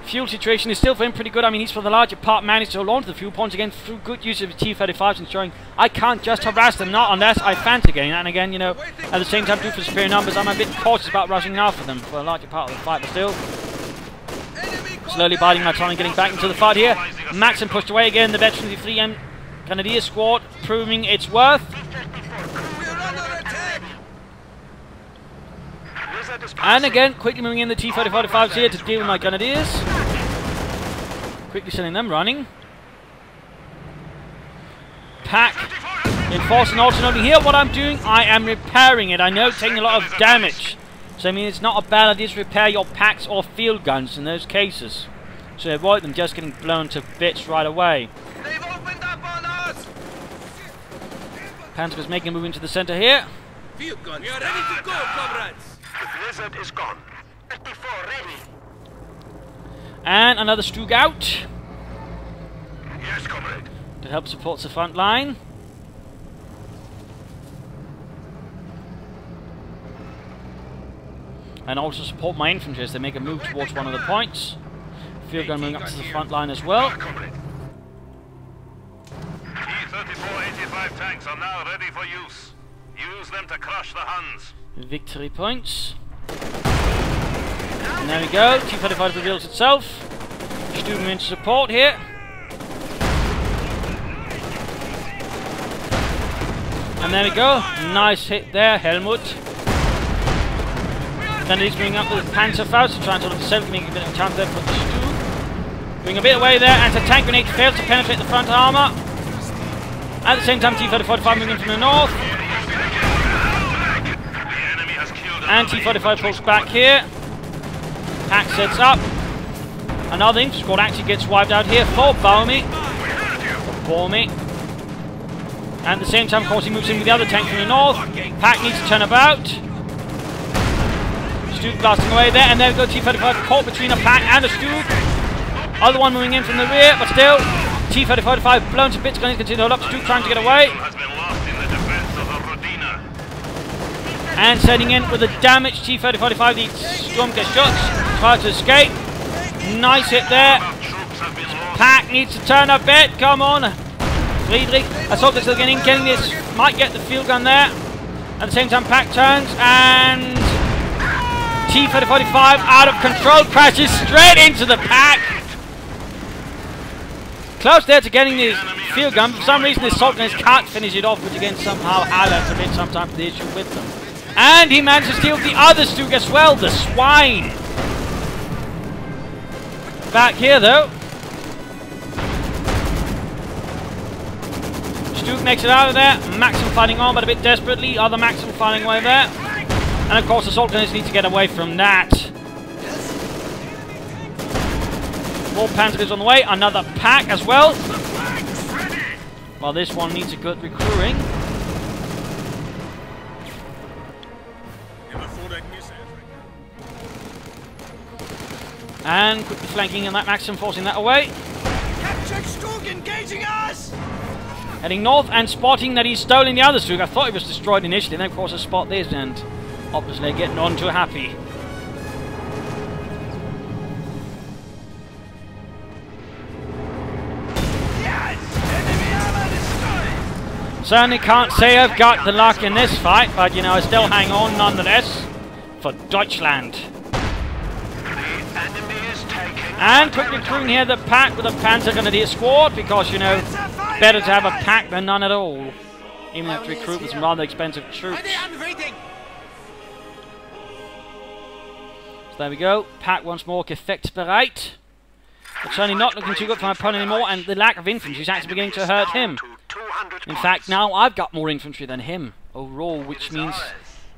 Speaker 1: Fuel situation is still for him pretty good. I mean, he's for the larger part managed to hold on to the fuel points again through good use of the T-35s, ensuring I can't just harass them, not unless I fancy again. And again, you know, at the same time, due for superior numbers, I'm a bit cautious about rushing after them for a larger part of the fight, but still, slowly biding my time and getting back into the fight here. Maxim pushed away again, the Veteran 3M Grenadier squad proving its worth. And again, quickly moving in the T-3045s here to deal with my Grenadiers. Quickly sending them running. Pack enforcing also noting here what I'm doing, I am repairing it. I know it's taking a lot of damage. So I mean, it's not a bad idea to repair your packs or field guns in those cases. So avoid them just getting blown to bits right away.
Speaker 2: They've opened up on us.
Speaker 1: Panzer's making a move into the centre here.
Speaker 2: Field guns. We are ready to go, comrades.
Speaker 3: The blizzard is gone.
Speaker 2: 34 ready.
Speaker 1: And another Stuke out
Speaker 3: Yes, comrade.
Speaker 1: to help support the front line. And also support my infantry as they make a move towards one of the points. Field gun moving up to the front line as well.
Speaker 3: Comrade. T-34-85 tanks are now ready for use. Use them to crush the Huns.
Speaker 1: Victory points. And there we go. T-35 reveals itself. Stuke into support here. And there we go. Nice hit there, Helmut. Then he's bringing up with Panzerfaust to try and sort of self-make a bit of a chance there for the Stuke. Bring a bit away there, anti-tank grenade fails to penetrate the front armour. At the same time, T-35 moving from the north. And T-45 pulls back here. Pack sets up. Another infantry squad actually gets wiped out here for LtBaumey. And at the same time, of course, he moves in with the other tank from the north. Pack needs to turn about. Stuke blasting away there, and there we go, T-35 caught between a Pack and a Stuke. Other one moving in from the rear, but still, T-35 blown to bits, going to continue to hold up. Stuke trying to get away. And setting in with a damaged T-3045, the Storm gets shots, tries to escape. Nice hit there. Pack needs to turn a bit, come on. Friedrich, assault is again in, getting this, might get the field gun there. At the same time, Pack turns, and T-3045 out of control, crashes straight into the Pack. Close there to getting the field gun. For some reason, this assault gunners can't finish it off, which again somehow highlights a bit sometimes the issue with them. And he managed to steal the other Stuke as well, the swine. Back here though. Stuke makes it out of there. Maxim fighting on, but a bit desperately. Other Maxim fighting away there. And of course, assault gunners need to get away from that. More Panzers on the way. Another Pack as well. Well, this one needs a good recruiting. And quickly flanking in that Maxim, forcing that away.
Speaker 4: Captured Stug engaging us!
Speaker 1: Heading north and spotting that he's stolen the other Stug. I thought he was destroyed initially, then of course I spot this and obviously getting on to happy. Certainly can't say I've got the luck in this fight, but you know, I still hang on nonetheless for Deutschland. And quickly crewing here the pack with a Panzergrenadier squad, because you know, better to have a pack than none at all. Even if to recruit with some rather expensive troops. So there we go, pack once more Gefechtsbereit. It's certainly not looking too good for my opponent anymore, and the lack of infantry is actually beginning to hurt him. In fact, now I've got more infantry than him overall, which means,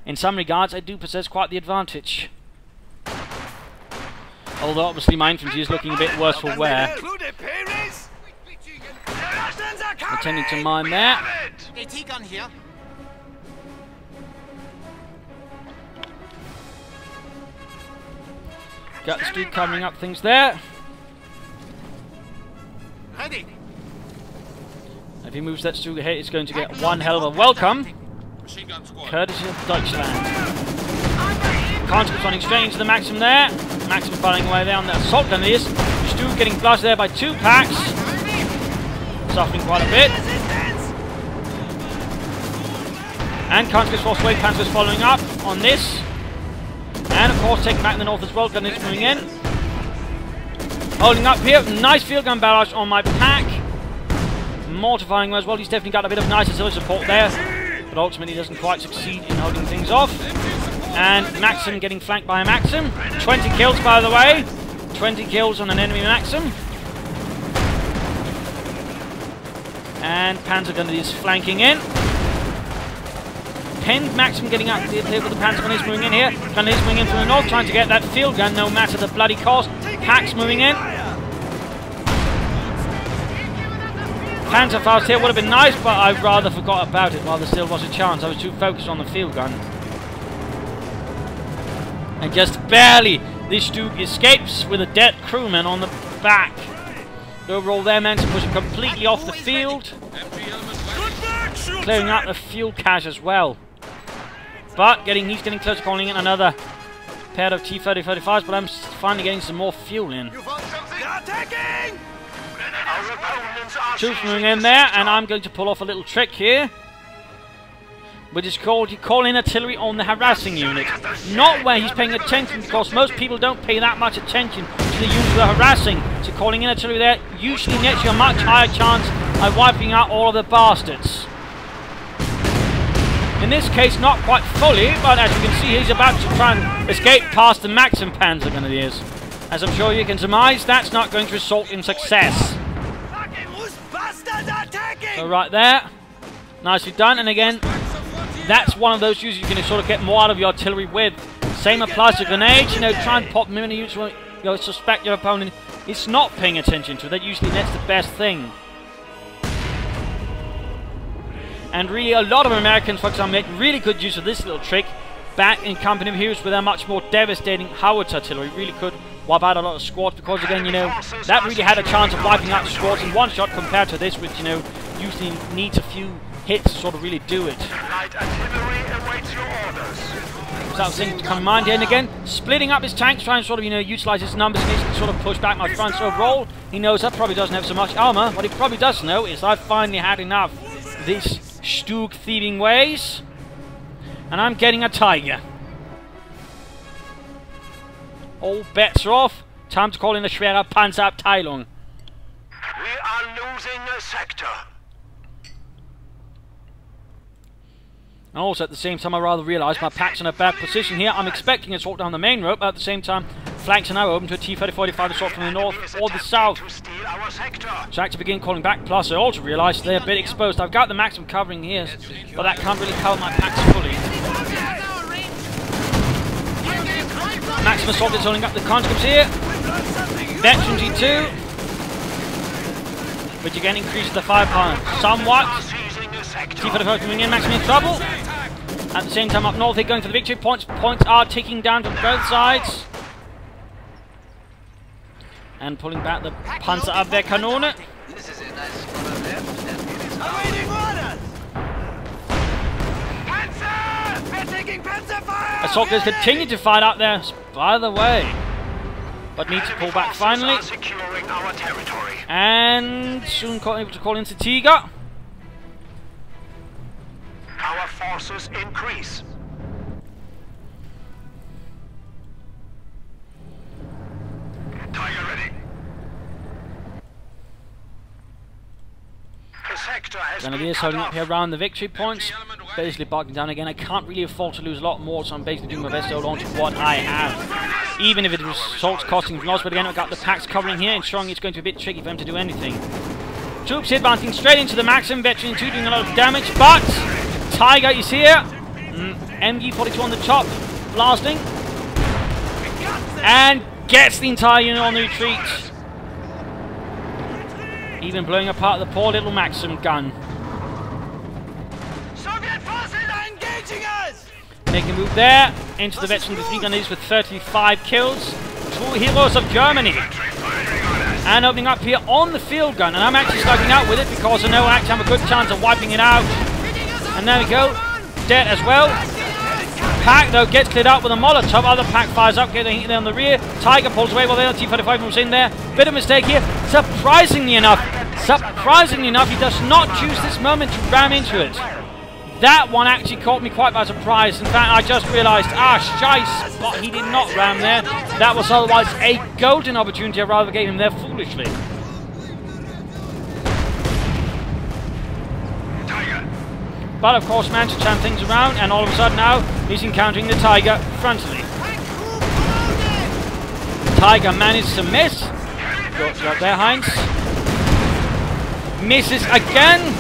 Speaker 1: in some regards, I do possess quite the advantage. Although, obviously, my infantry is looking a bit worse for wear. Attending to mine there. Got the street covering up things there.
Speaker 4: Ready.
Speaker 1: If he moves that Stug ahead, it's going to get one hell of a welcome, courtesy of Deutschland. Conscripts running straight into the Maxim there. Maxim firing away there on the assault grenadiers. Stug getting blasted there by 2 packs, suffering quite a bit. And conscripts force away, Panzers following up on this. And of course taking back the north as well, grenadiers moving in. Holding up here, nice field gun barrage on my pack. Mortifying as well, he's definitely got a bit of nice artillery support there, but ultimately doesn't quite succeed in holding things off. And Maxim getting flanked by a Maxim. 20 kills by the way, 20 kills on an enemy Maxim. And Panzergrenadiers flanking in. Pinned Maxim getting up here with the Panzergrenadiers moving in here. Grenadiers moving in from the north, trying to get that field gun no matter the bloody cost. Packs moving in. Panzerfaust here would have been nice, but I rather forgot about it while there still was a chance. I was too focused on the field gun. And just barely, this Stug escapes with a dead crewman on the back. Overall, their men to push him completely off the field. Clearing out the fuel cache as well. But he's getting close to calling in another pair of T-30-35s, but I'm finally getting some more fuel in. Troops moving in there, and I'm going to pull off a little trick here, which is called you call in artillery on the harassing unit. Not where he's paying attention, because most people don't pay that much attention to the use of the harassing. So calling in artillery there usually nets you a much higher chance of wiping out all of the bastards. In this case, not quite fully, but as you can see, he's about to try and escape past the Maxim Panzergrenadiers. As I'm sure you can surmise, that's not going to result in success. So right there, nicely done. And again, that's one of those uses you can sort of get more out of your artillery with. Same applies to grenades. You know, try and pop mini units when you suspect your opponent is not paying attention to. That usually nets the best thing. And really, a lot of Americans, for example, make really good use of this little trick back in Company of Heroes with their much more devastating howitzer artillery. Really could wipe out a lot of squads, because again, you know, that really had a chance of wiping out the squads in one shot compared to this, which, you know, usually needs a few hits to sort of really do it.
Speaker 3: Light artillery awaits your orders.
Speaker 1: So that was the thing to come in mind here. And again, splitting up his tanks, trying to sort of, you know, utilize his numbers and sort of push back my fronts overall. He knows that probably doesn't have so much armor. What he probably does know is I've finally had enough of these Stug thieving ways, and I'm getting a tiger. All bets are off. Time to call in the schwere Panzerabteilung.
Speaker 3: We are losing a sector.
Speaker 1: And also at the same time, I rather realise my pack's in a bad position here. I'm expecting assault down the main road, but at the same time, flanks are now open to a T-30-45 assault from the north or the south. So I have to begin calling back, plus I also realise they're a bit exposed. I've got the Maxim covering here, but that can't really cover my packs fully. Maxim assault is holding up the conscripts here. Veteran G2, which again increases the firepower somewhat. T-35 coming in, Maxim in trouble. At the same time, up north, they're going for the victory points. Points are ticking down from both sides. And pulling back the Panzerabwehrkanone.
Speaker 2: This is a nice spot of left, and it is
Speaker 4: Awaiting orders! Panzer! We're taking panzer fire!
Speaker 1: Assaulters continue to fight out there, by the way. But need to pull back finally.
Speaker 3: Are securing our territory.
Speaker 1: And soon able to call in Tiger.
Speaker 3: Our forces increase. Tiger ready. The sector has been
Speaker 1: Grenadiers
Speaker 3: cut
Speaker 1: holding up
Speaker 3: off.
Speaker 1: here around the victory points. Basically barking down again. I can't really afford to lose a lot more, so I'm basically doing my best to hold on to what I have. Even if it results costing loss, but again I've got the packs covering here, ensuring it's going to be a bit tricky for them to do anything. Troops advancing straight into the Maxim, veteran 2 doing a lot of damage, but Tiger is here. MG42 on the top, blasting. And gets the entire unit on the retreat. Even blowing apart the poor little Maxim gun.
Speaker 4: Soviet forces are engaging us!
Speaker 1: Making a move there into the veteran with 3 grenadiers with 35 kills. True heroes of Germany. And opening up here on the field gun. And I'm actually slugging out with it because I know I actually have a good chance of wiping it out. And there we go. Dead as well. Pack though gets cleared out with a Molotov. Other pack fires up, getting there on the rear. Tiger pulls away while the LT-35 moves in there. Bit of mistake here. Surprisingly enough, he does not choose this moment to ram into it. That one actually caught me quite by surprise. In fact, I just realised, shice, but he did not ram there. That was otherwise a golden opportunity. I rather gave him there foolishly. But of course, managed to turn things around, and all of a sudden now, he's encountering the Tiger frontally. Tiger managed to miss. Got there, Heinz. Misses again.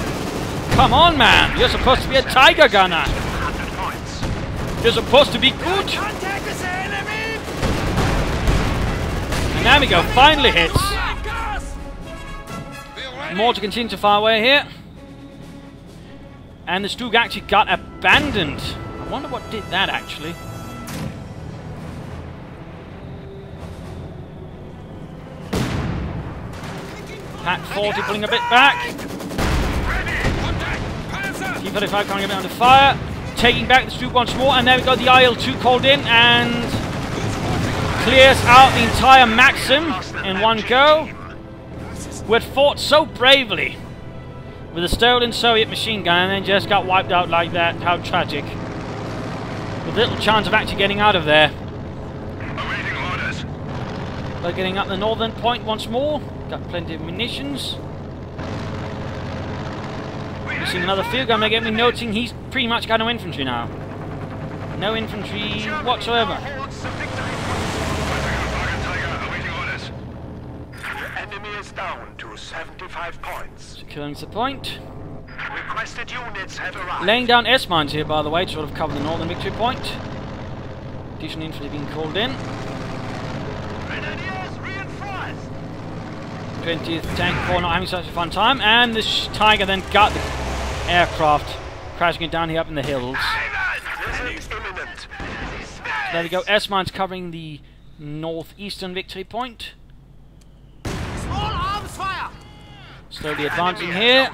Speaker 1: Come on, man. You're supposed to be a Tiger gunner. You're supposed to be good.
Speaker 4: Contact with the enemy!
Speaker 1: And there we go. Finally hits. More to continue to fire away here. And the Stug actually got abandoned. I wonder what did that actually. Pack 40 pulling a bit back. T-35 can't get it under fire. Taking back the Stug once more. And there we go. The IL-2 called in and clears out the entire Maxim in one go. Who had fought so bravely with a stolen Soviet machine gun and then just got wiped out like that. How tragic. With little chance of actually getting out of there.
Speaker 3: Awaiting orders.
Speaker 1: But getting up the northern point once more. Got plenty of munitions. Missing another field gun. They get me noting he's pretty much got no infantry now. No infantry whatsoever.
Speaker 3: Enemy is down to 75 points.
Speaker 1: Securing the point.
Speaker 3: Requested units have arrived.
Speaker 1: Laying down S-mines here, by the way, to sort of cover the northern victory point. Additional infantry being called in.
Speaker 3: Grenadiers reinforced.
Speaker 1: 20th Tank Corps not having such a fun time. And this Tiger then got the aircraft, crashing it down here up in the hills.
Speaker 3: This is imminent.
Speaker 1: There we go. S-mines covering the northeastern victory point.
Speaker 4: Small arms fire!
Speaker 1: Slowly advancing here.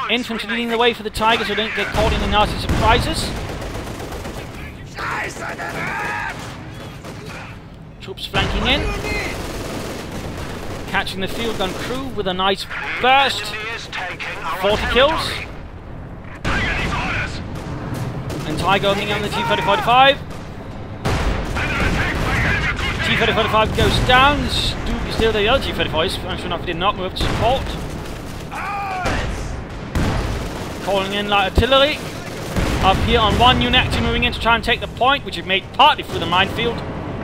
Speaker 1: Infantry leading the way for the Tigers so they don't get caught in the nasty surprises. Troops flanking in. Catching the field gun crew with a nice burst. 40 kills. And Tiger opening on the T-35. T-35 goes down. Still the other T-35s. I'm sure enough he did not move to support. Calling in light artillery. Up here on one unit actually moving in to try and take the point, which is made partly through the minefield.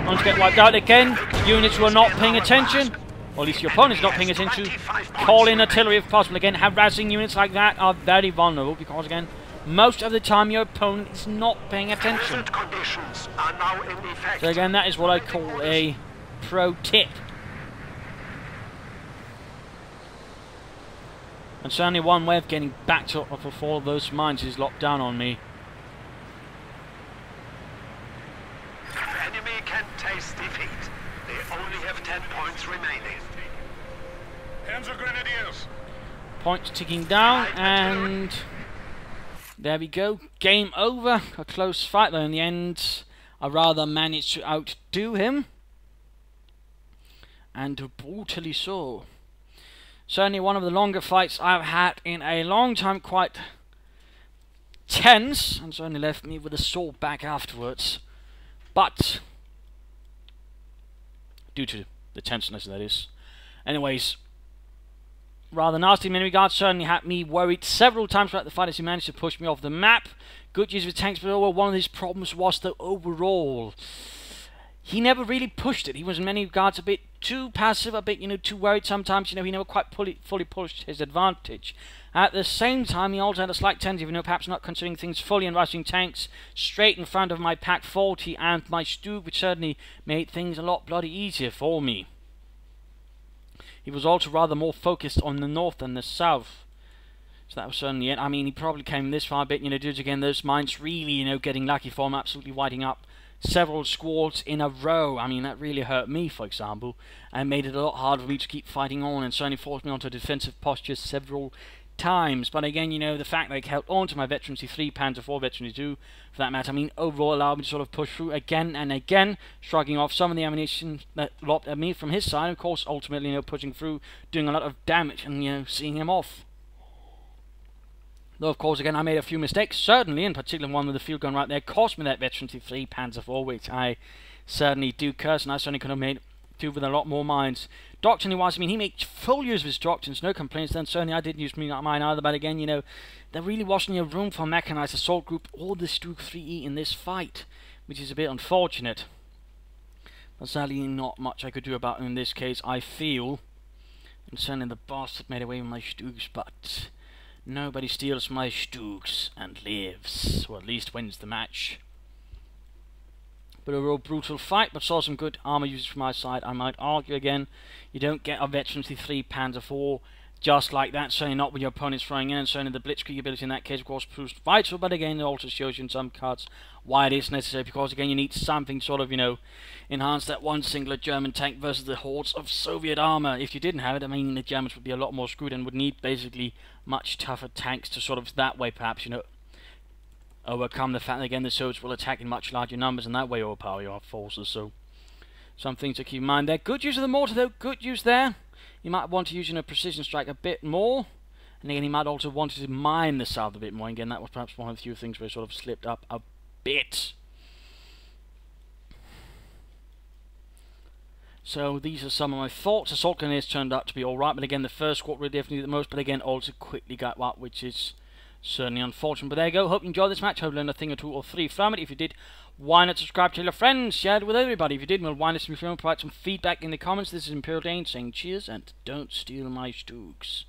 Speaker 1: Only to get wiped out again. Units who are not paying attention, or at least your opponent's not paying attention. Call in artillery if possible. Again, harassing units like that are very vulnerable because, again, most of the time your opponent is not paying attention. So again, that is what I call a pro tip. And certainly one way of getting backed up off all of those mines is locked down on me.
Speaker 3: Enemy can taste defeat. They only have 10 points remaining. Hands are grenadiers.
Speaker 1: Points ticking down, and there we go. Game over. A close fight, though in the end I rather managed to outdo him, and brutally so. Certainly one of the longer fights I've had in a long time, quite tense, and certainly left me with a sore back afterwards. But due to the tenseness, that is. Anyways, rather nasty in many regards. Certainly had me worried several times throughout the fight as he managed to push me off the map. Good use with tanks, but one of his problems was that overall he never really pushed it. He was in many regards a bit too passive, a bit, too worried sometimes. He never quite fully pushed his advantage. At the same time, he also had a slight tendency of, perhaps not considering things fully and rushing tanks straight in front of my Pack 40 and my Stug, which certainly made things a lot bloody easier for me. He was also rather more focused on the north than the south. So that was certainly it. I mean, he probably came this far a bit, due to, again, those mines really, getting lucky for him, absolutely whiting up several squads in a row. I mean, that really hurt me, for example, and made it a lot harder for me to keep fighting on, and certainly forced me onto a defensive posture several times. But again, the fact that I held on to my Veterancy 3, Panzer 4, Veterancy 2, for that matter, I mean, overall allowed me to sort of push through again and again, shrugging off some of the ammunition that lobbed at me from his side, of course, ultimately, pushing through, doing a lot of damage, and, seeing him off. Though, of course, again, I made a few mistakes, certainly, in particular one with the field gun right there, cost me that Veterancy 3 Panzer 4, which I certainly do curse, and I certainly could have made do with a lot more mines. Doctrine-wise, I mean, he made full use of his doctrines, no complaints, then certainly I didn't use mine either, but again, there really wasn't room for a mechanized assault group or the Stug 3E in this fight, which is a bit unfortunate. But sadly, not much I could do about it in this case, I feel. And certainly the bastard made away with my Stugs, but nobody steals my Stugs and lives, or at least wins the match. But a real brutal fight, but saw some good armor usage from my side. I might argue again, you don't get a Veterancy 3 Panzer 4 just like that, certainly not with your opponents throwing in, and certainly the blitzkrieg ability in that case, of course, proves vital, but again, it also shows you in some cards why it is necessary, because again, you need something sort of, enhance that one singular German tank versus the hordes of Soviet armor. If you didn't have it, I mean, the Germans would be a lot more screwed and would need basically much tougher tanks to sort of, that way perhaps, overcome the fact that again the Soviets will attack in much larger numbers and that way overpower your forces. So some things to keep in mind there. Good use of the mortar though, good use there. You might want to use a precision strike a bit more, and again you might also want to mine the south a bit more. Again, that was perhaps one of the few things where it sort of slipped up a bit. So these are some of my thoughts. Assault grenades turned out to be alright, but again the first squad really definitely did the most, but again also quickly got up, which is certainly unfortunate. But there you go. Hope you enjoyed this match. Hope you learned a thing or two or three from it. If you did, why not subscribe, tell your friends, share it with everybody. If you did, well, why not provide some feedback in the comments. This is ImperialDane saying cheers and don't steal my Stugs.